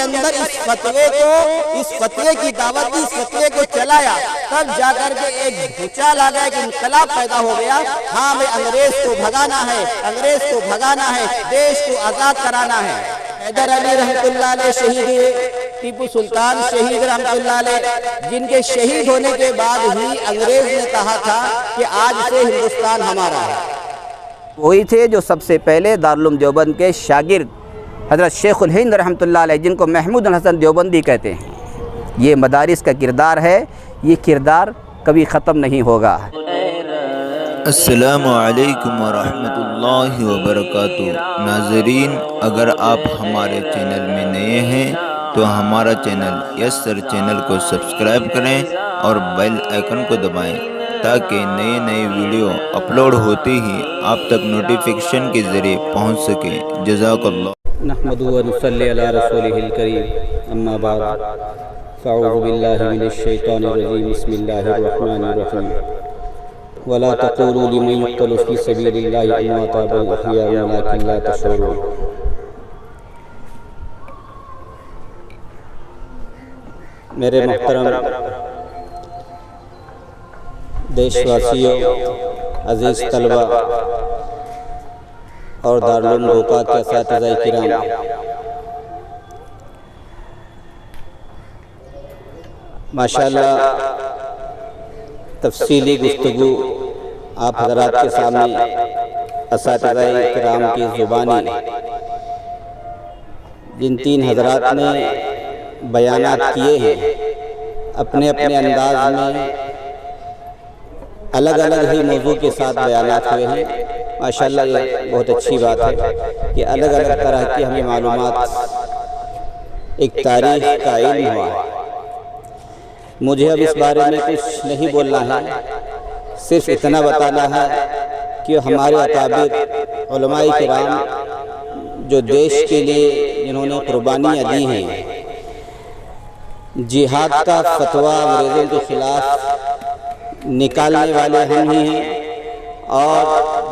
के अंदर इस फतवे की दावत दी, इस फतवे को चलाया, तब जाकर के एक भूचाल आ गया, एक इनकलाब पैदा हो गया। हाँ भाई, अंग्रेज को भगाना है, अंग्रेज को भगाना है, देश को आजाद कराना है। हैदर अली रहमतुल्लाह अलैह शहीद हुए, टीपू सुल्तान शहीद रहमतुल्लाह अलैह, जिनके शहीद होने के बाद ही अंग्रेज ने कहा था कि आज से हिंदुस्तान हमारा है। वही थे जो सबसे पहले दारुल उलूम देवबंद के शागिर्द हज़रत शेखुल हिंद रहमतुल्लाह अलैह, जिनको महमूद हसन देवबंदी कहते हैं। ये मदारिस का किरदार है, ये किरदार कभी ख़त्म नहीं होगा। अस्सलामु अलैकुम वरहमतुल्लाहि वबरकातुहू। नाज़रीन, अगर आप हमारे चैनल में नए हैं तो हमारा चैनल यस्सर चैनल को सब्सक्राइब करें और बेल आइकन को दबाएं ताकि नए नए वीडियो अपलोड होते ही आप तक नोटिफिकेशन के ज़रिए पहुंच सके। जज़ाकल्लाह। नहमदुहु व नुसल्ली अला रसूलिहिल करीम, अम्मा बाद, फ़अऊज़ु बिल्लाहि मिनश शैतानिर रजीम, बिस्मिल्लाहिर रहमानिर रहीम। वला तक़ूलू लिमन युक़्तलू फ़ी सबीलिल्लाहि अम्वातन बल अहयाउन वलाकिन ला तशऊरून। मेरे मोहतरम देशवासियों, अज़ीज़ तलबा और दारुल उलूम रोका के असातिज़ाए किराम, माशाअल्लाह तफसीली गुफ्तगू आप हज़रात के सामने असातिज़ाए किराम की ज़ुबानी जिन तीन हज़रात ने बयानात किए हैं, अपने अपने अंदाज में अलग अलग ही मौजू के साथ बयानात हुए हैं। माशाअल्लाह ये बहुत अच्छी बात है कि अलग अलग तरह की हमें मालूमात, एक तारीख़ का इल्म हुआ है। मुझे अब इस बारे में कुछ नहीं बोलना है, सिर्फ इतना बताना है कि हमारे अकाबिर उलमाए किराम जो देश के लिए जिन्होंने कुर्बानियाँ दी हैं, जिहाद का फतवा अंग्रेज़ों के ख़िलाफ़ निकालने वाले हम ही हैं और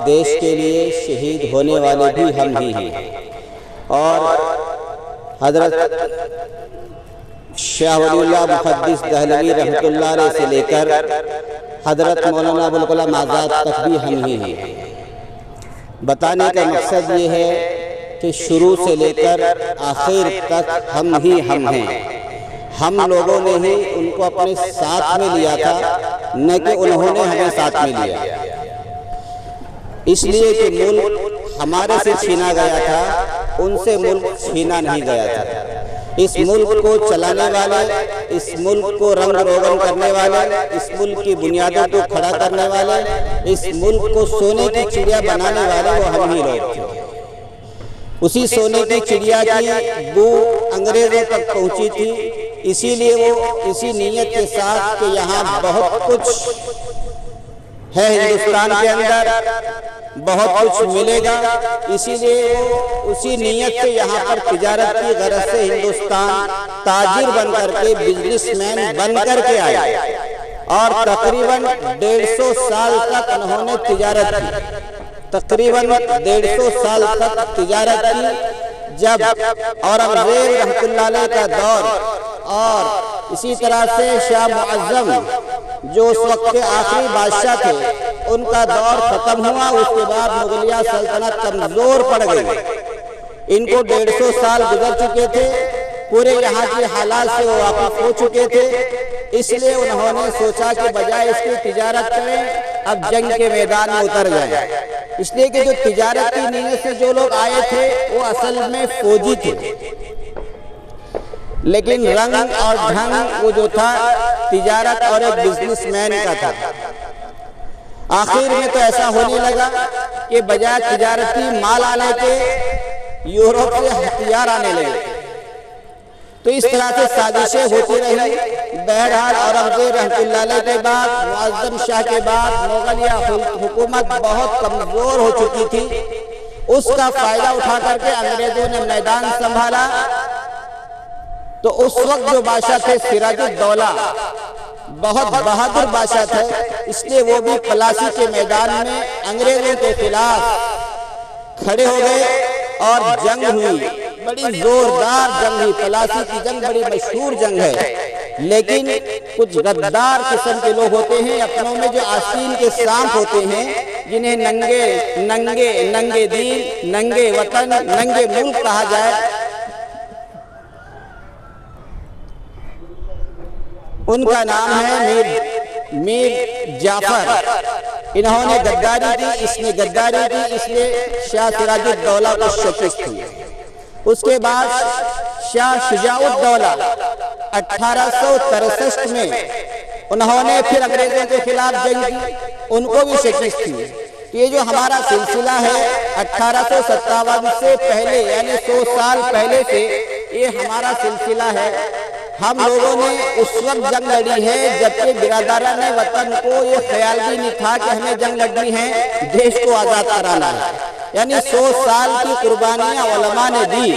देश के लिए शहीद होने वाले भी हम ही हैं। और हज़रत शाह वलीउल्लाह मुहद्दिस दहलवी रहमतुल्लाह अलैह से लेकर हज़रत मौलाना अबुल कलाम आज़ाद तक भी हम ही हैं। बताने का मकसद ये है कि शुरू से लेकर आखिर तक हम ही हम हैं। हम लोगों ने ही उनको अपने साथ में लिया था, न कि उन्होंने हमें साथ में लिया। इसलिए कि मुल्क हमारे से छीना गया था, उनसे मुल्क छीना नहीं गया था। इस मुल्क को चलाने वाले, इस मुल्क को रंग रोगन करने वाले, इस मुल्क की बुनियादों को खड़ा करने वाले, इस मुल्क को सोने की चिड़िया बनाने वाले वो हम ही लोग थे। उसी सोने की चिड़िया की बू अंग्रेजों तक पहुंची थी, इसीलिए वो इसी नीयत के साथ कि यहाँ बहुत कुछ है, हिंदुस्तान के अंदर बहुत कुछ मिलेगा, इसीलिए वो उसी नीयत से यहाँ पर तिजारत की गरज से हिंदुस्तान ताजिर बन करके, बिजनेसमैन बन करके आए और तकरीबन 150 साल तक उन्होंने तिजारत की। तकरीबन 150 साल तक तिजारत की। जब औरंगज़ेब रहमतुल्लाह अलैह का दौर और इसी तरह से शाह मुअज़्ज़म जो उस वक्त के आखिरी बादशाह थे, उनका दौर ख़त्म हुआ। उसके बाद मुगलिया सल्तनत कमज़ोर पड़ गई। इनको 150 साल गुजर चुके थे, पूरे यहाँ के हालात से वो वाकिफ़ हो चुके थे। इसलिए उन्होंने सोचा कि बजाय इसकी तिजारत करें, अब जंग के मैदान में उतर जाएं। इसलिए कि जो तिजारत की नीयत से जो लोग आए थे वो असल में फौजी थे, लेकिन रंग और ढंग वो जो था तिजारत और एक बिजनेसमैन का था। आखिर में तो ऐसा होने लगा कि बजाय तिजारती माल आने के यूरोप से हथियार आने लगे। तो इस तरह से साजिशें होती रही। बहरहाल औरंगज़ेब रहमतुल्लाह अलैह के बाद, मुअज़्ज़म शाह के बाद मुगलिया हुकूमत बहुत कमज़ोर हो चुकी थी। उसका फ़ायदा उठा करके अंग्रेज़ों ने मैदान संभाला। तो उस वक्त जो बादशाह थे सिराजुद्दौला, बहुत बहादुर बादशाह थे, इसलिए वो भी पलासी के मैदान में अंग्रेज़ों के खिलाफ खड़े हो गए और जंग हुई। बड़ी जोरदार जंग हुई, पलासी की जंग बड़ी मशहूर जंग है। लेकिन कुछ गद्दार किस्म के लोग होते हैं, अपनों में जो आस्तीन के सांप होते हैं, जिन्हें नंगे नंगे नंगे दीन, नंगे वतन, नंगे मुल्क कहा जाए, उनका नाम है मीर जाफर। इन्होंने गद्दारी की, इसने गद्दारी की, इसने शाह सिराजुद्दौला को शिकस्त दी। उसके बाद शाह शुजाउद्दौला 1863 में उन्होंने फिर अंग्रेजों के खिलाफ जंग की, उनको भी शिकस्त दी। ये जो हमारा सिलसिला है 1857 से पहले यानी 100 साल पहले से ये हमारा सिलसिला है। हम लोगों ने उस वक्त जंग लड़ी है जबकि बिरादरान वतन को ये ख्याल भी नहीं था कि हमें जंग लड़नी है, देश को आज़ाद कराना है। यानी 100 साल की कुर्बानियां उलमा ने दी।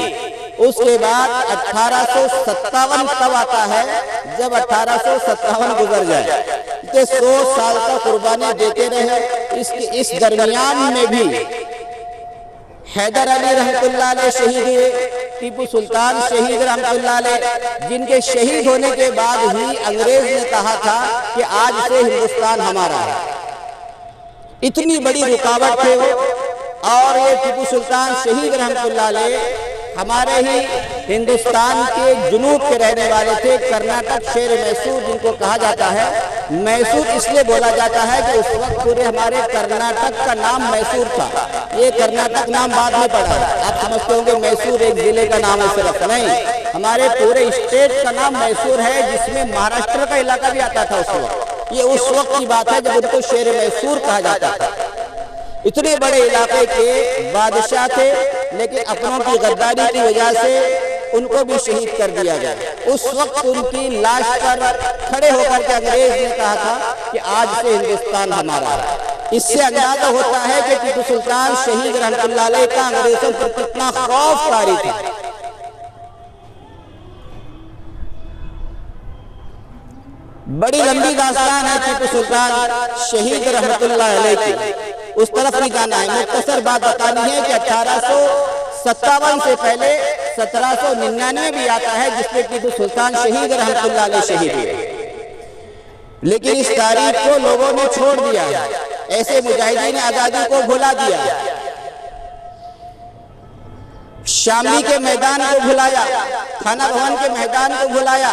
उसके बाद 1857 तब आता है जब 1857 गुजर जाए, तो 100 साल का कुर्बानी देते रहे। इस दरमियान में भी हैदर अली रहमतुल्लाह अलैह शहीद हुए, टीपू सुल्तान शहीद रहमतुल्लाह अलैह, जिनके शहीद होने के बाद ही अंग्रेज ने कहा था कि आज से हिंदुस्तान हमारा है। इतनी बड़ी रुकावट थे वो। और ये टीपू सुल्तान शहीद रहमतुल्लाह अलैह हमारे ही हिंदुस्तान के जुनूब के रहने वाले थे, कर्नाटक शेर मैसूर जिनको कहा जाता है। मैसूर इसलिए बोला जाता है कि उस वक्त पूरे हमारे कर्नाटक का नाम मैसूर था। ये कर्नाटक नाम बाद में पड़ा। आप समझते होंगे मैसूर एक जिले का नाम है, सिर्फ नहीं, हमारे पूरे स्टेट का नाम मैसूर है, जिसमें महाराष्ट्र का इलाका भी आता था उस वक्त। ये उस वक्त की बात है जब उनको शेर मैसूर कहा जाता था। इतने बड़े इलाके के बादशाह थे, लेकिन अपनों की गद्दारी की वजह से उनको भी शहीद कर दिया गया। उस वक्त उनकी लाश पर खड़े होकर के अंग्रेज ने कहा था कि आज से हिंदुस्तान हमारा है। इससे अंदाजा होता है कि टीपू सुल्तान शहीद रहमतुल्लाह अलैह का अंग्रेजों पर कितना खौफ तारी था। बड़ी लंबी दास्तान है टीपू सुल्तान शहीद रहमतुल्लाह अलैह की, उस तरफ नहीं जाना है। मुख्तसर बात बतानी है कि 1857 से पहले 1799 भी आता है जिसमें टीपू सुल्तान शहीद रहमतुल्लाह अलैह शहीद हुए। लेकिन इस तारीख को लोगों ने छोड़ दिया, ऐसे मुजाहिदीन आजादी को भुला दिया। शामली के मैदान को भुलाया, थाना भवन के मैदान को भुलाया,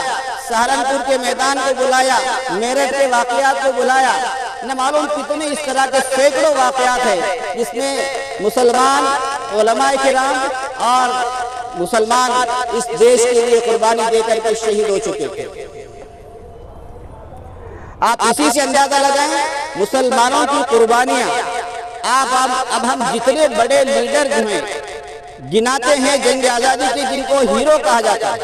सहारनपुर के मैदान को बुलाया, मेरठ के वाकयात को बुलाया। न मालूम कितने इस तरह के सैकड़ों वाकयात हैं जिसमें मुसलमान उलमाए किराम और मुसलमान इस देश के लिए कुर्बानी देकर के शहीद हो चुके थे। आप इसी से अंदाजा लगाएं मुसलमानों की कुर्बानियां। अब हम जितने बड़े लीडर गिनाते हैं जंग आजादी के, जिनको हीरो कहा जाता है,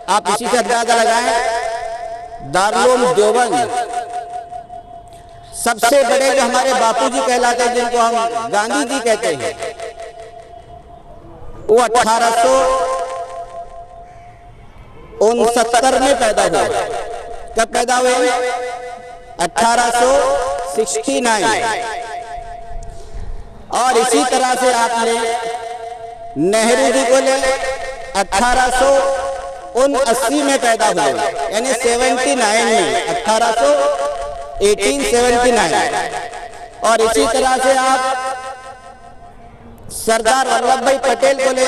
आप इसी से अंदाजा लगाएं। दारुल देवबंद सबसे बड़े जो हमारे बापूजी कहलाते हैं, जिनको हम गांधी जी कहते हैं, वो 1869 में पैदा हुए। कब पैदा हुए? 1869। और इसी तरह से आपने नेहरू जी को ले 1879 में पैदा हुए, यानी 79 में 1879। और इसी तरह से आप सरदार वल्लभ भाई पटेल को ले,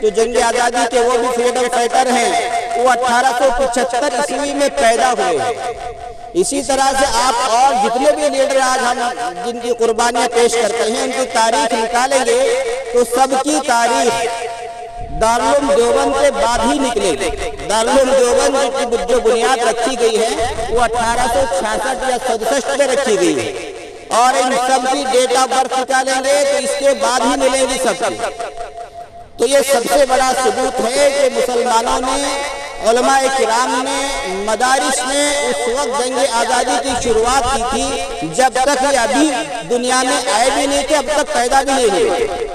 जो जंग आजादी के वो भी फ्रीडम फाइटर हैं, वो 1875 ईस्वी में पैदा हुए। इसी तरह से आप और जितने भी लीडर आज हम जिनकी कुर्बानियां पेश करते हैं, उनकी तारीख निकालेंगे तो सबकी तारीख दारुल देवबंद के बाद ही निकलेगी। दारुल देवबंद की जो बुनियाद रखी गई है वो 1866 या 67 में रखी गई है, और इन सब की डेट ऑफ बर्थ निकालेंगे तो इसके बाद ही मिलेगी सबकी। तो ये सबसे बड़ा सबूत है कि मुसलमानों ने, उलमाए किराम ने, मदारिस ने उस वक्त जंग आज़ादी की शुरुआत की थी जब तक ये अभी दुनिया में आए भी नहीं थे, अब तक पैदा भी नहीं हुए।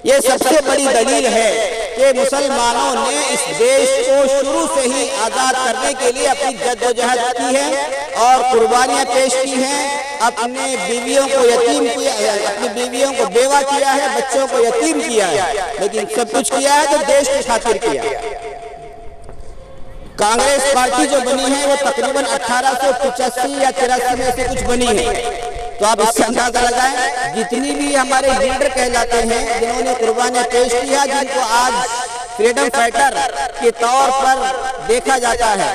ये सबसे बड़ी दलील है कि मुसलमानों ने इस देश को शुरू से ही आज़ाद करने के लिए अपनी जद्दोजहद की है और कुर्बानियां पेश की हैं। अपने बीवियों को यतीम किया है, अपनी बीवियों को बेवा किया है, बच्चों को यतीम किया है, लेकिन सब कुछ किया है तो देश की खातिर किया। कांग्रेस पार्टी जो बनी है वो तकरीबन 1885 या 83 में से कुछ बनी है। तो आप इससे अंदाजा लगाएं, जितनी भी हमारे लीडर कहलाते हैं जिन्होंने कुर्बानियां पेश किया, जिनको आज फ्रीडम फाइटर के तौर पर देखा जाता है,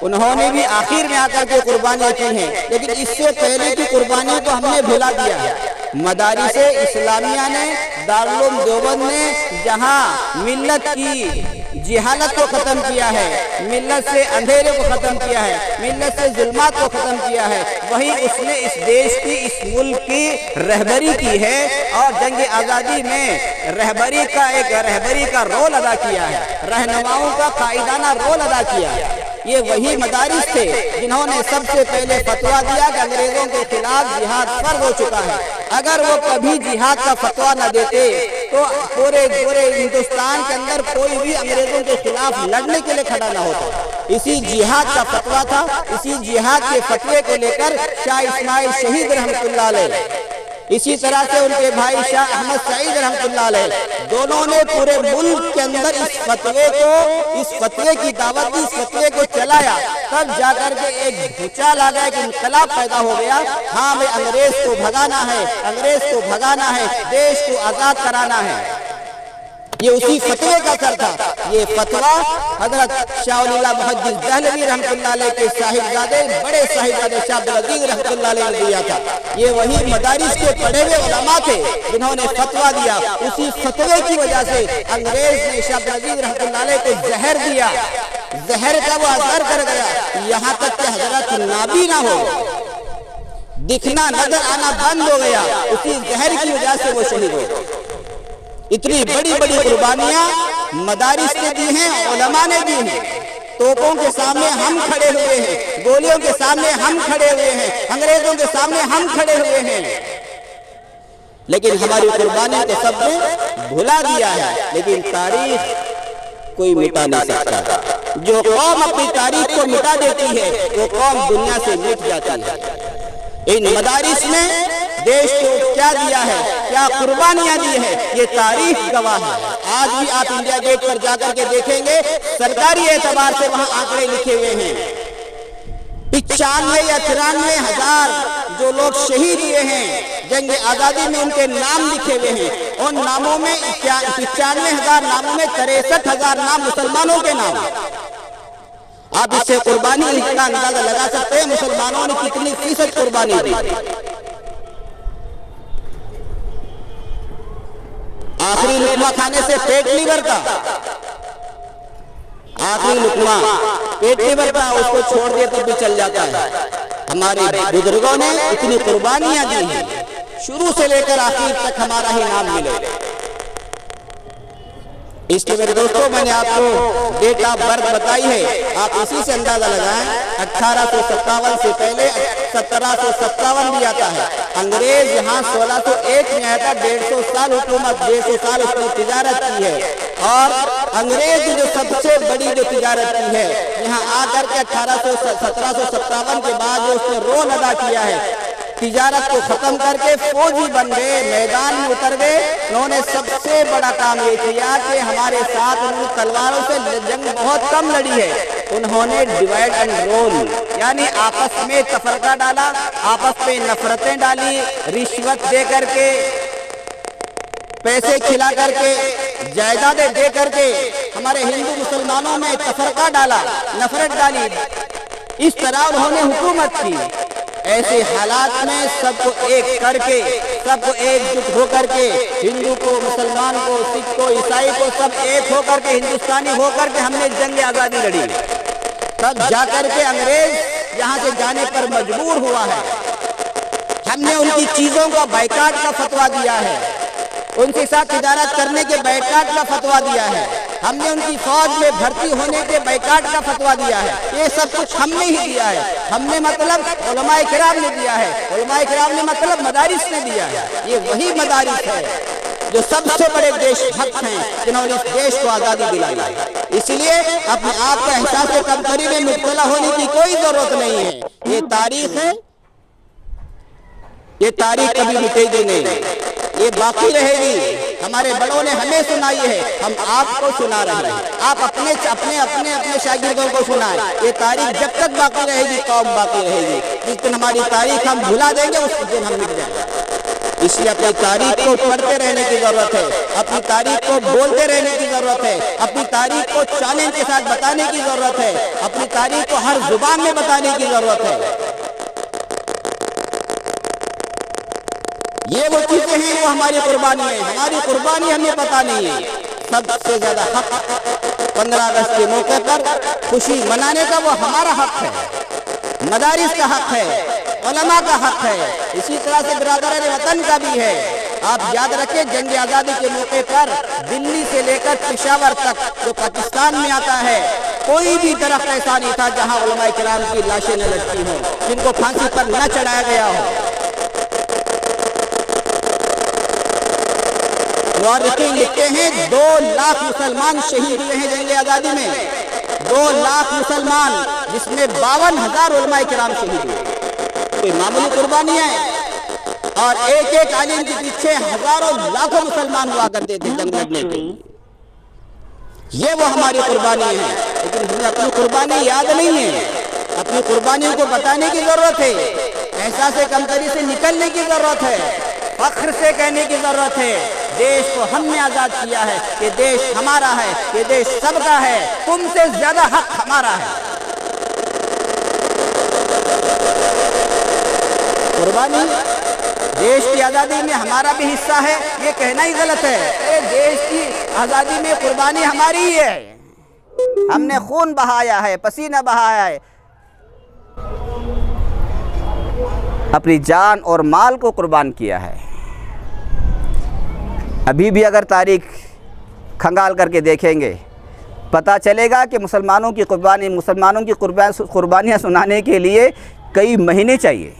उन्होंने भी आखिर में आकर के कुर्बानियां की हैं। लेकिन इससे पहले की कुर्बानियों को हमने भुला दिया है। मदारिसे इस्लामिया ने, दारुल उलूम देवबंद ने जहां मिल्लत की जिहालत को खत्म किया है, मिल्लत से अंधेरे को खत्म किया है, मिल्लत से जुल्मात को खत्म किया है, वहीं उसने इस देश की, इस मुल्क की रहबरी की है और जंग आज़ादी में रहबरी का रोल अदा किया है, रहनुमाओं का कायदाना रोल अदा किया है। ये वही मदारिस थे जिन्होंने सबसे पहले फतवा दिया कि अंग्रेजों के खिलाफ जिहाद फर्ज हो चुका है। अगर वो कभी जिहाद का फतवा न देते तो पूरे हिंदुस्तान के अंदर कोई भी अंग्रेजों के खिलाफ लड़ने के लिए खड़ा न होता। इसी जिहाद का फतवा था, इसी जिहाद के फतवे को लेकर शाह इस्माइल शहीद रहमतुल्लाह अलैह, इसी तरह से उनके भाई शाह अहमद सईद रहमतुल्लाह अलैह, दोनों ने पूरे मुल्क के अंदर इस फतवे की दावत दी, इस फतवे को चलाया। तब जाकर के एक भूचाल आ गया, कि इनकलाब पैदा हो गया। हाँ भाई, अंग्रेज को भगाना है, अंग्रेज को भगाना है, देश को आजाद कराना है। ये उसी फतवे का असर था। ये फतवा हजरत शाह वलीउल्लाह मुहद्दिस दहलवी रहमतुल्लाह अलैह के साहिबजादे, बड़े साहिबजादे शाह अब्दुल अजीज रहमतुल्लाह अलैह ने दिया था। ये वही मदारिस के पढ़े हुए उलमा थे जिन्होंने फतवा दिया। उसी फतवे की वजह से अंग्रेज ने शाह अब्दुल अजीज रहमतुल्लाह अलैह को जहर दिया। जहर का वो असर कर गया, यहाँ तक कि हजरत नाबीना हो, दिखना नजर आना बंद हो गया। उसी जहर की वजह से वो शहीद हो गए। इतनी बड़ी बड़ी कुर्बानियां मदारिस ने दी हैं, उलमा ने दी हैं। तोपों के सामने हम खड़े हुए हैं, गोलियों के सामने हम खड़े हुए हैं, अंग्रेजों के सामने हम खड़े हुए हैं, लेकिन हमारी कुर्बानी तो सबने भुला दिया है। लेकिन तारीख कोई मिटा नहीं सकता। जो कौम अपनी तारीख को मिटा देती है वो कौम दुनिया से मिट जाती है। इन मदारिस ने देश को क्या दिया है, क्या कुर्बानियां दी है, ये तारीख गवाह है। आज भी आप इंडिया गेट पर जाकर के देखेंगे, सरकारी एतबार से वहां आंकड़े लिखे हुए हैं। 95 या 93 हजार जो लोग शहीद हुए हैं जंग आजादी में, उनके नाम लिखे हुए हैं। उन नामों में 95,000 नामों में 63,000 नाम मुसलमानों के नाम। आप इससे कुर्बानी का अंदाजा लगा सकते हैं मुसलमानों ने कितनी फीसद कुर्बानी दी। आखिरी लुकमा खाने से पेट नहीं भरता, आखिरी लुकमा पेट नहीं भरता, उसको छोड़ दिया तब भी चल जाता है। हमारे बुजुर्गों ने इतनी कुर्बानियां दी हैं, शुरू से लेकर आखिर तक हमारा ही नाम मिले। इसलिए मेरे दोस्तों, मैंने आपको डेट ऑफ बर्थ बताई है, आप इसी से अंदाजा लगाएं। 1857 से पहले 1757 भी आता है। अंग्रेज यहाँ 1601 में आया था। 150 साल हुकूमत, 150 साल उसने तिजारत की है। और अंग्रेज जो सबसे बड़ी जो तिजारत की है, यहाँ आकर के 1757 के बाद जो उसने रोल अदा किया है, तिजारत को खत्म करके फौजी बन गए, मैदान में उतर गए। उन्होंने सबसे बड़ा काम ये किया कि हमारे साथ उन्होंने तलवारों से जंग बहुत कम लड़ी है। उन्होंने डिवाइड एंड रोल, यानी आपस में तफरका डाला, आपस में नफरतें डाली, रिश्वत दे करके, पैसे खिला करके, जायदादें दे करके हमारे हिंदू मुसलमानों में तफरका डाला, नफरत डाली। इस तरह उन्होंने हुकूमत की। ऐसे हालात में सबको एक करके, सबको एकजुट होकर के, हिंदू को, मुसलमान को, सिख को, ईसाई को, सब एक होकर के, हिंदुस्तानी होकर के हमने जंग आजादी लड़ी। तब जाकर के अंग्रेज यहाँ से जाने पर मजबूर हुआ है। हमने उनकी चीजों का बाइकाट का फतवा दिया है, उनके साथ तिजारत करने के बाइकाट का फतवा दिया है, हमने उनकी फौज में भर्ती होने के बाइकाट का फतवा दिया है। ये सब कुछ हमने ही दिया है। हमने मतलब उलमाए किराम ने दिया है, उलमाए किराम ने मतलब मदारिस ने दिया है। ये वही मदारिस है जो सबसे बड़े देशभक्त हैं, जिन्होंने इस देश को आजादी दिलाई। इसलिए अपने आप का एहसास कमतरी में मुब्तला होने की कोई जरूरत नहीं है। ये तारीख है, ये तारीख कभी मिटेगी नहीं, ये बाकी रहेगी। हमारे बड़ों ने हमें सुनाई है, हम आपको सुना रहे हैं। आप अपने अपने अपने अपने शागिर्दों को सुनाएं। ये तारीख जब तक बाकी रहेगी, कौम बाकी रहेगी। जिस दिन हमारी तारीख हम भुला देंगे, उस दिन हम मिट जाएंगे। इसलिए अपनी तारीख को पढ़ते रहने की जरूरत है, अपनी तारीख को बोलते रहने की जरूरत है, अपनी तारीख को चैलेंज के साथ बताने की जरूरत है, अपनी तारीख को हर जुबान में बताने की जरूरत है। ये वो चीजें हैं, वो हमारी कुर्बानी है। हमारी कुर्बानी हमें पता नहीं है। सबसे ज्यादा हक 15 अगस्त के मौके पर खुशी मनाने का वो हमारा हक है, मदारिस का हक है, उलमा का हक है, इसी तरह से बिरादरान वतन का भी है। आप याद रखें, जंग आज़ादी के मौके पर दिल्ली से लेकर पेशावर तक जो पाकिस्तान में आता है, कोई भी दरख्त ऐसा नहीं था जहां उलमाए किराम की लाशें न लटकी हों, जिनको फांसी पर न चढ़ाया गया हो। मुअर्रिखीन लिखते हैं 2 लाख मुसलमान शहीद हुए हैं जंग आज़ादी में। 2 लाख मुसलमान, जिसमें 52,000 उलमाए किराम शहीद हुए। कोई मामूली कुर्बानियां हैं। और एक एक आलिम के पीछे हजारों लाखों मुसलमान हुआ करते थे जंग लड़ने के लिए। ये वो हमारी कुर्बानी है, लेकिन हमें अपनी कुर्बानी याद नहीं है। अपनी कुर्बानियों को बताने की जरूरत है, एहसास कमतरी से निकलने की जरूरत है, फख्र से कहने की जरूरत है, देश को हमने आजाद किया है, ये देश हमारा है, ये देश सबका है, तुमसे ज्यादा हक हमारा है। कुर्बानी देश की आज़ादी में हमारा भी हिस्सा है, ये कहना ही गलत है। ये देश की आज़ादी में कुर्बानी हमारी ही है। हमने खून बहाया है, पसीना बहाया है, अपनी जान और माल को कुर्बान किया है। अभी भी अगर तारीख खंगाल करके देखेंगे, पता चलेगा कि मुसलमानों की कुर्बानियाँ सुनाने के लिए कई महीने चाहिए।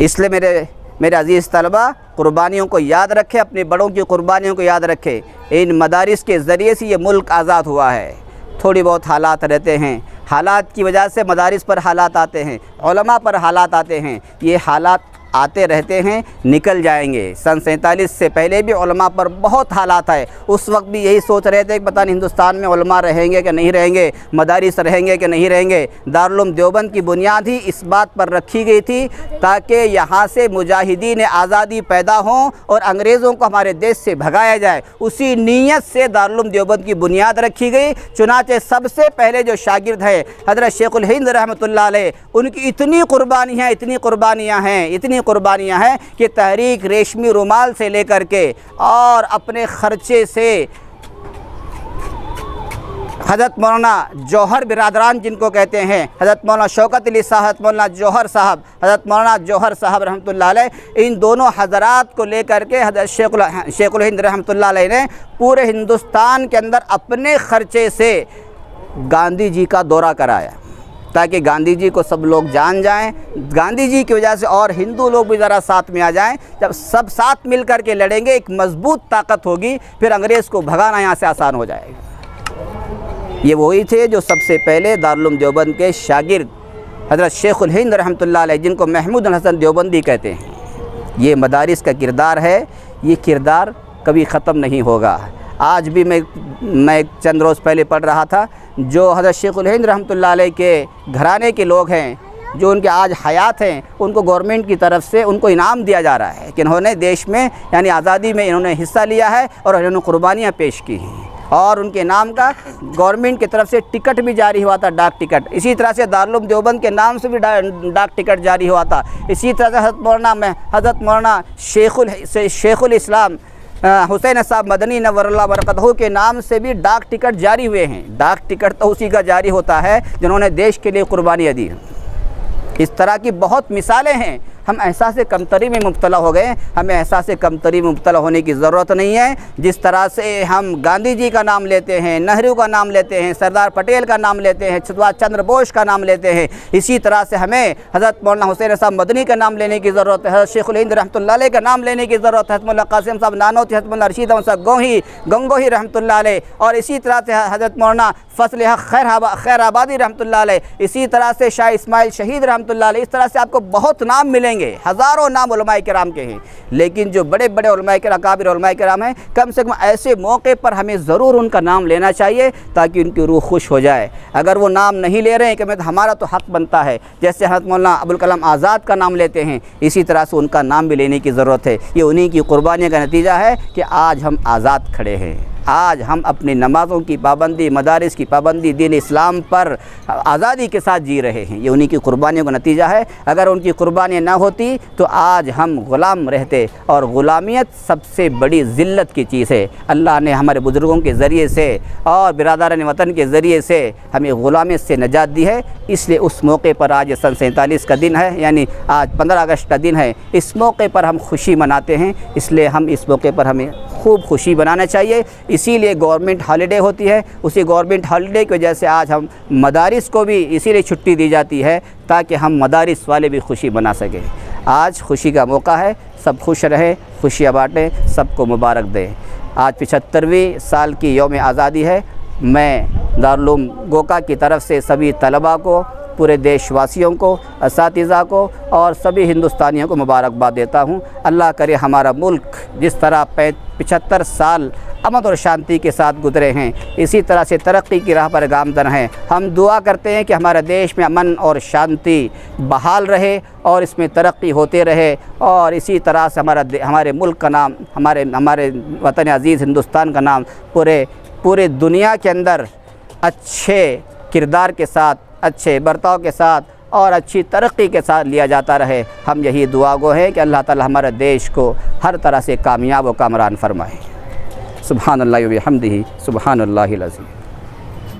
इसलिए मेरे अजीज़ तलबा, कुर्बानियों को याद रखें, अपने बड़ों की कुर्बानियों को याद रखें। इन मदारिस के ज़रिए से ये मुल्क आज़ाद हुआ है। थोड़ी बहुत हालात रहते हैं, हालात की वजह से मदारिस पर हालात आते हैं, उलमा पर हालात आते हैं। ये हालात आते रहते हैं, निकल जाएंगे। सन 47 से पहले भी उलमा पर बहुत हालात आए। उस वक्त भी यही सोच रहे थे कि पता नहीं हिंदुस्तान में उलमा रहेंगे कि नहीं रहेंगे, मदारिस रहेंगे कि नहीं रहेंगे। दारुल देवबंद की बुनियाद ही इस बात पर रखी गई थी ताकि यहाँ से मुजाहिदीन आज़ादी पैदा हों और अंग्रेज़ों को हमारे देश से भगाया जाए। उसी नीयत से दारुल देवबंद की बुनियाद रखी गई। चुनाचे सबसे पहले जो शागिर्द है हज़रत शेखुल हिंद रहमतुल्लाह अलैह, उनकी इतनी कुर्बानियाँ हैं कि तहरीक रेशमी रुमाल से लेकर के और अपने खर्चे से हज़रत मौलाना जौहर बिरादरान जिनको कहते हैं, हज़रत मौलाना शौकत अली साहब, हज़रत मौलाना जौहर साहब, हज़रत मौलाना जौहर साहब रहमतुल्लाह अलैह, इन दोनों हज़रात को लेकर के हज़रत शेखुल हिंद रहमतुल्लाह अलैह ने पूरे हिंदुस्तान के अंदर अपने खर्चे से गांधी जी का दौरा कराया ताकि गांधी जी को सब लोग जान जाएं। गांधी जी की वजह से और हिंदू लोग भी ज़रा साथ में आ जाएं। जब सब साथ मिल कर के लड़ेंगे, एक मजबूत ताकत होगी, फिर अंग्रेज़ को भगाना यहाँ से आसान हो जाएगा। ये वही थे जो सबसे पहले दारुल देवबंद के शागिर्द हज़रत शेखुल हिंद रहमतुल्लाह अलैह, जिनको महमूद हसन देवबंदी कहते हैं। ये मदारिस का किरदार है, ये किरदार कभी ख़त्म नहीं होगा। आज भी मैं चंद रोज़ पहले पढ़ रहा था, जो हज़रत शेखुल हिंद रहमतुल्लाह अलैह के घराने के लोग हैं, जो उनके आज हयात हैं, उनको गवर्नमेंट की तरफ से उनको इनाम दिया जा रहा है कि इन्होंने देश में यानी आज़ादी में इन्होंने हिस्सा लिया है और इन्होंने कुर्बानियाँ पेश की हैं। और उनके नाम का गवर्नमेंट की तरफ से टिकट भी जारी हुआ था, डाक टिकट। इसी तरह से दारुल देवबंद के नाम से भी डाक टिकट जारी हुआ था। इसी तरह से हज़रत मौलाना शेखुल इस्लाम हुसैन साहब मदनी नव्वरल्लाह बरकतहू के नाम से भी डाक टिकट जारी हुए हैं। डाक टिकट तो उसी का जारी होता है जिन्होंने देश के लिए कुर्बानियाँ दी। इस तरह की बहुत मिसालें हैं। हम एहसास कमतरी में मुब्तला हो गए। हमें एहसास कमतरी में मुब्तला होने की ज़रूरत नहीं है। जिस तरह से हम गांधी जी का नाम लेते हैं, नेहरू का नाम लेते हैं, सरदार पटेल का नाम लेते हैं, सुभाष चंद्र बोस का नाम लेते हैं, इसी तरह से हमें हज़रत मौलाना हुसैन साहब मदनी का नाम लेने की ज़रूरत है, हज़रत शेखुल हिंद रहमतुल्लाह अलैह का नाम लेने की ज़रूरत है, हज़रत मौलाना कासिम साहब नानौती, हज़रत मौलाना रशीद अहमद साहब गंगोही रहमतुल्लाह अलैह, और इसी तरह से हज़रत मौलाना फजल हक खैराबादी रहमतुल्लाह अलैह, इसी तरह से शाह इस्माइल शहीद रहमतुल्लाह अलैह। इस तरह से आपको बहुत नाम मिलेंगे। मिलेंगे, हज़ारों नाम उलमाए किराम के हैं, लेकिन जो बड़े बड़े उलमाए किराम, अकाबिर उलमाए किराम हैं, कम से कम ऐसे मौके पर हमें ज़रूर उनका नाम लेना चाहिए ताकि उनकी रूह खुश हो जाए। अगर वो नाम नहीं ले रहे हैं कि हमारा तो हक़ बनता है, जैसे हज़रत मौलाना अबुल कलाम आज़ाद का नाम लेते हैं, इसी तरह से उनका नाम भी लेने की ज़रूरत है। ये उन्हीं की कुर्बानियों का नतीजा है कि आज हम आज़ाद खड़े हैं, आज हम अपनी नमाज़ों की पाबंदी, मदारिस की पाबंदी, दीन इस्लाम पर आज़ादी के साथ जी रहे हैं। ये उन्हीं की कुर्बानियों का नतीजा है। अगर उनकी कुर्बानियाँ ना होती तो आज हम ग़ुलाम रहते, और ग़ुलामियत सबसे बड़ी ज़िल्लत की चीज़ है। अल्लाह ने हमारे बुज़ुर्गों के ज़रिए से और बिरादरान वतन के ज़रिए से हमें ग़ुलामियत से निजात दी है। इसलिए उस मौके पर आज सन 47 का दिन है, यानी आज 15 अगस्त का दिन है, इस मौके पर हम खुशी मनाते हैं। इसलिए हम इस मौके पर हमें खूब खुशी मनाना चाहिए। इसीलिए गवर्नमेंट हॉलिडे होती है, उसी गवर्नमेंट हॉलिडे की वजह से आज हम मदारिस को भी इसीलिए छुट्टी दी जाती है ताकि हम मदारिस वाले भी खुशी मना सकें। आज खुशी का मौका है, सब खुश रहें, खुशियाँ बाँटें, सबको मुबारक दें। आज 75वीं साल की यौम आज़ादी है। मैं दारुल उलूम गोका की तरफ से सभी तलबा को, पूरे देशवासियों को, असातिज़ा को और सभी हिंदुस्तानियों को मुबारकबाद देता हूँ। अल्लाह करे हमारा मुल्क जिस तरह 75 साल अमन और शांति के साथ गुजरे हैं, इसी तरह से तरक्की की राह पर गामज़न हैं। हम दुआ करते हैं कि हमारे देश में अमन और शांति बहाल रहे और इसमें तरक्की होते रहे, और इसी तरह से हमारे मुल्क का नाम, हमारे वतन अज़ीज़ हिंदुस्तान का नाम पूरे दुनिया के अंदर अच्छे किरदार के साथ, अच्छे बर्ताव के साथ और अच्छी तरक्की के साथ लिया जाता रहे। हम यही दुआ गो है कि अल्लाह ताला हमारे देश को हर तरह से कामयाब व कामरान फरमाए। सुब्हानल्लाहि व बिहम्दिही, सुब्हानल्लाहिल अज़ीम।